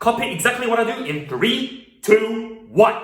Copy exactly what I do in 3, 2, 1.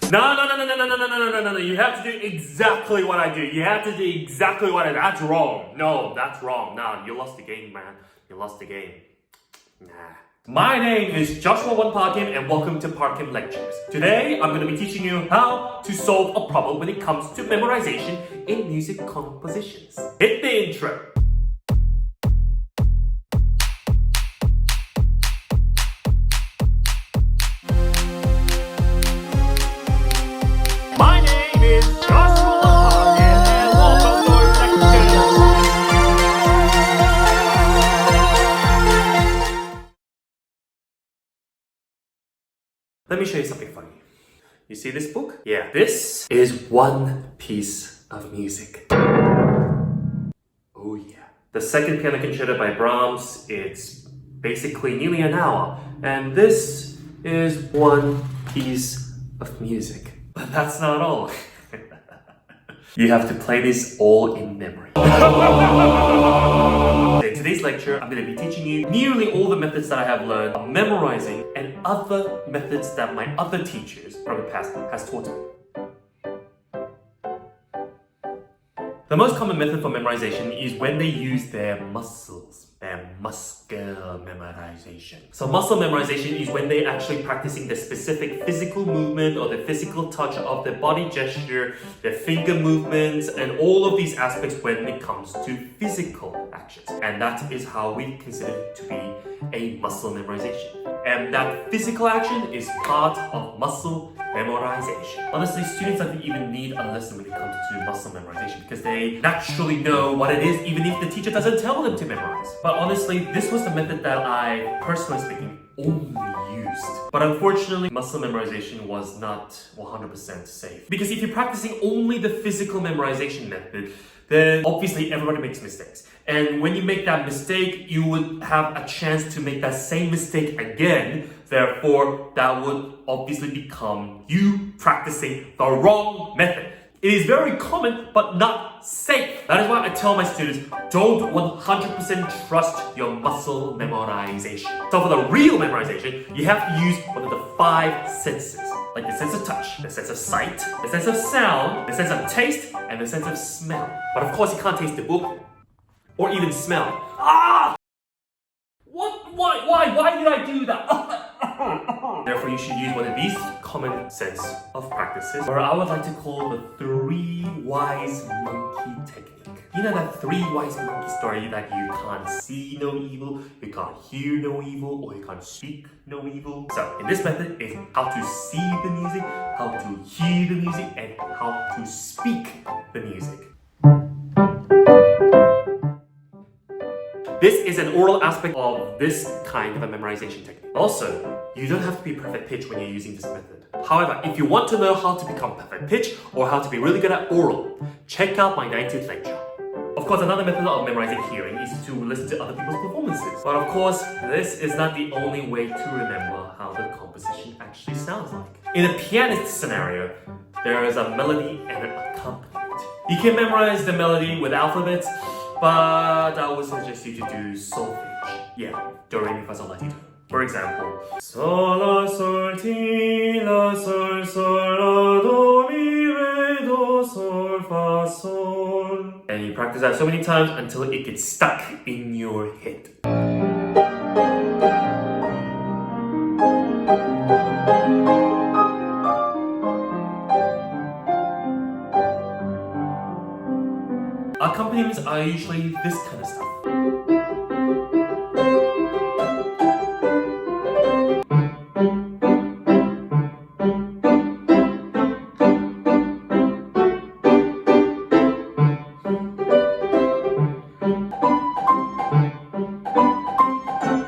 No. You have to do exactly what I do. You have to do exactly what I do. That's wrong. No, that's wrong. Nah, you lost the game, man. You lost the game. Nah. My name is Joshua One Parkim and welcome to Parkim Lectures. Today, I'm going to be teaching you how to solve a problem when it comes to memorization in music compositions. Hit the intro. My name is Joshua Parkim and welcome to Lectures. Let me show you something funny. You see this book? Yeah, this is one piece of music. Oh yeah. The second piano concerto by Brahms, it's basically nearly an hour. And this is one piece of music. But that's not all. You have to play this all in memory. In today's lecture, I'm going to be teaching you nearly all the methods that I have learned on memorizing and other methods that my other teachers from the past has taught me. The most common method for memorization is when they use their muscles, their muscle memorization. So muscle memorization is when they're actually practicing the specific physical movement or the physical touch of their body gesture, their finger movements, and all of these aspects when it comes to physical actions. And that is how we consider it to be a muscle memorization. And that physical action is part of muscle memorization. Honestly, students don't even need a lesson when it comes to muscle memorization because they naturally know what it is even if the teacher doesn't tell them to memorize. But honestly, this was the method that I, personally speaking, only used. But unfortunately, muscle memorization was not 100% safe. Because if you're practicing only the physical memorization method, then obviously everybody makes mistakes. And when you make that mistake, you would have a chance to make that same mistake again. Therefore, that would obviously become you practicing the wrong method. It is very common, but not safe. That is why I tell my students, don't 100% trust your muscle memorization. So for the real memorization, you have to use one of the 5 senses. Like the sense of touch, the sense of sight, the sense of sound, the sense of taste, and the sense of smell. But of course, you can't taste the book or even smell. Ah! What? Why did I do that? Therefore, you should use one of these common sense of practices, or I would like to call the 3 wise monkey technique. You know that 3 wise monkey story that you can't see no evil, you can't hear no evil, or you can't speak no evil? So, in this method, is how to see the music, how to hear the music, and how to speak the music. This is an oral aspect of this kind of a memorization technique. Also, you don't have to be perfect pitch when you're using this method. However, if you want to know how to become perfect pitch or how to be really good at oral, check out my 19th lecture. Of course, another method of memorizing hearing is to listen to other people's performances. But of course, this is not the only way to remember how the composition actually sounds like. In a pianist scenario, there is a melody and an accompaniment. You can memorize the melody with alphabets, but I would suggest you to do solfege. Yeah, do, re, mi, fa, sol, la, ti, do. For example, sol, la, sol, ti, la, sol, sol, la, do, mi, re, do, sol, fa, sol. And you practice that so many times until it gets stuck in your head. Accompaniments are usually this kind of stuff.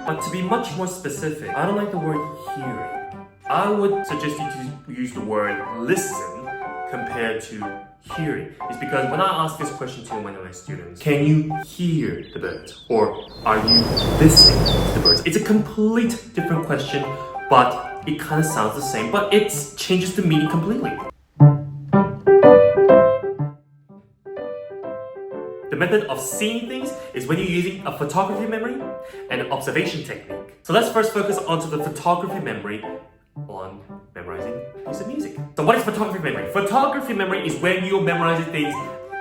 But to be much more specific, I don't like the word hearing. I would suggest you to use the word listen compared to hearing is because when I ask this question to one of my students, can you hear the birds? Or are you listening to the birds? It's a complete different question, but it kind of sounds the same, but it changes the meaning completely. The method of seeing things is when you're using a photography memory and an observation technique. So let's first focus onto the photography memory on memorizing a piece of music. So what is photography memory? Photography memory is when you're memorizing things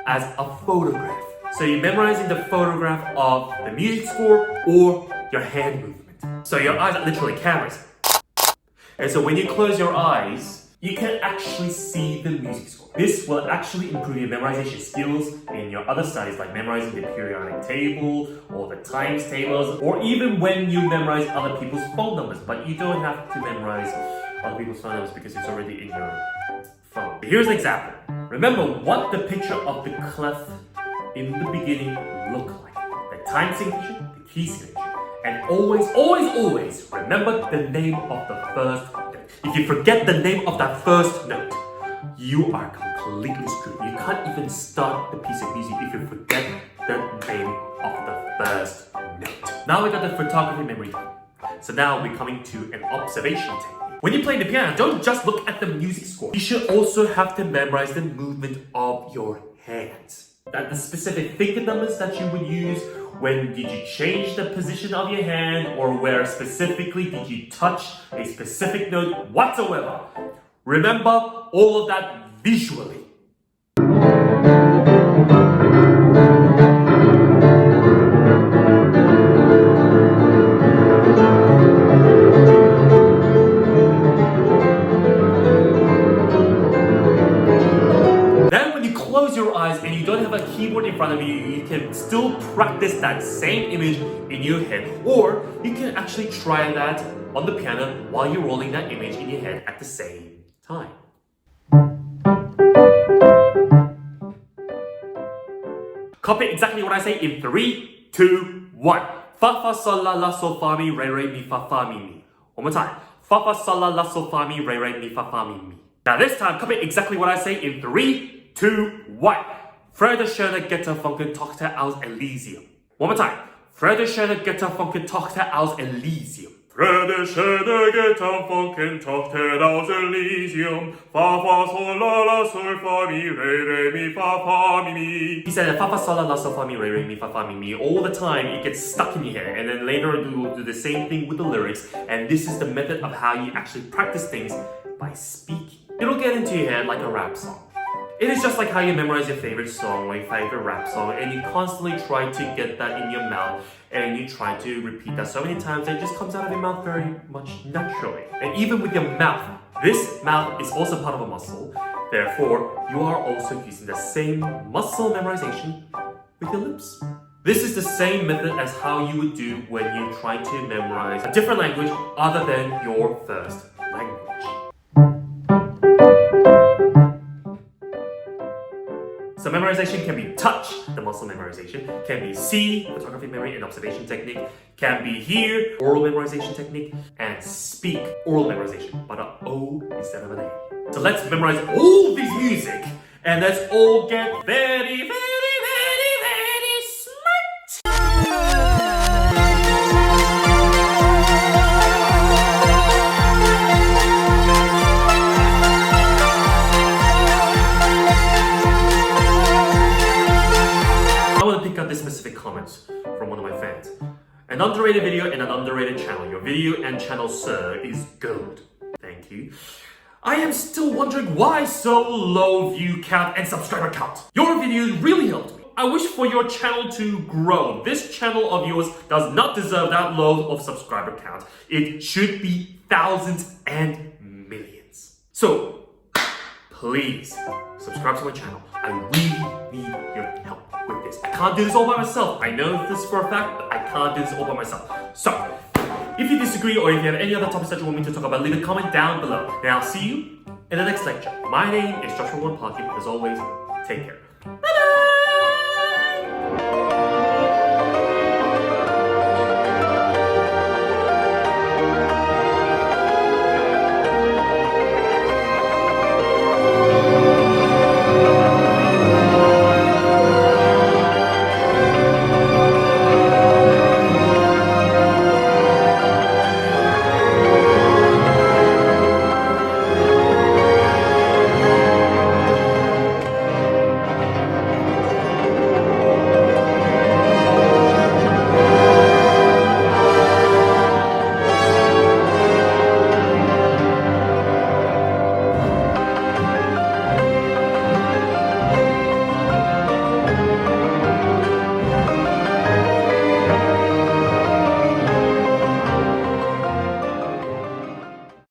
as a photograph. So you're memorizing the photograph of the music score or your hand movement. So your eyes are literally cameras. And so when you close your eyes, you can actually see the music score. This will actually improve your memorization skills in your other studies, like memorizing the periodic table or the times tables, or even when you memorize other people's phone numbers. But you don't have to memorize other people's phone numbers because it's already in your phone. Here's an example. Remember what the picture of the clef in the beginning looked like. The time signature, the key signature. And always remember the name of the first note. If you forget the name of that first note, you are completely screwed. You can't even start the piece of music if you forget the name of the first note. Now we got the photography memory done. So now we're coming to an observation technique. When you're playing the piano, don't just look at the music score. You should also have to memorize the movement of your hands. That the specific finger numbers that you would use, when did you change the position of your hand, or where specifically did you touch a specific note whatsoever. Remember all of that visually. Your eyes and you don't have a keyboard in front of you, you can still practice that same image in your head, or you can actually try that on the piano while you're rolling that image in your head at the same time. Copy exactly what I say in 3, 2, 1. Fa fa sol la la sol fa mi re re mi fa fa mi mi. One more time. Fa fa sol la la sol fa mi re re mi fa fa mi mi. Now this time, copy exactly what I say in 3, 2, 1. Fröder schöne Götterfunken Tochter aus Elysium. One more time. Fröder schöne Götterfunken Tochter aus Elysium. Fröder schöne Götterfunken Tochter aus Elysium. Fa fa sol la la sol fa mi re re mi fa fa mi mi. He said fa fa sol la la sol fa mi re re mi fa fa mi mi all the time. It gets stuck in your head, and then later you will do the same thing with the lyrics. And this is the method of how you actually practice things by speaking. It'll get into your head like a rap song. It is just like how you memorize your favorite song or your favorite rap song, and you constantly try to get that in your mouth, and you try to repeat that so many times that it just comes out of your mouth very much naturally. And even with your mouth, this mouth is also part of a muscle. Therefore, you are also using the same muscle memorization with your lips. This is the same method as how you would do when you try to memorize a different language other than your first language. So memorization can be touch, the muscle memorization, can be see, photography memory and observation technique, can be hear, oral memorization technique, and speak, oral memorization, but an O instead of an A. So let's memorize all this music, and let's all get very smart. This specific comments from one of my fans. An underrated video and an underrated channel. Your video and channel, sir, is gold. Thank you. I am still wondering why so low view count and subscriber count. Your videos really helped me. I wish for your channel to grow. This channel of yours does not deserve that low of subscriber count. It should be thousands and millions. So, please subscribe to my channel. I really need your help with this. I can't do this all by myself. I know this for a fact, but I can't do this all by myself. So, if you disagree or if you have any other topics that you want me to talk about, leave a comment down below. And I'll see you in the next lecture. My name is Joshua One Parkin. As always, take care.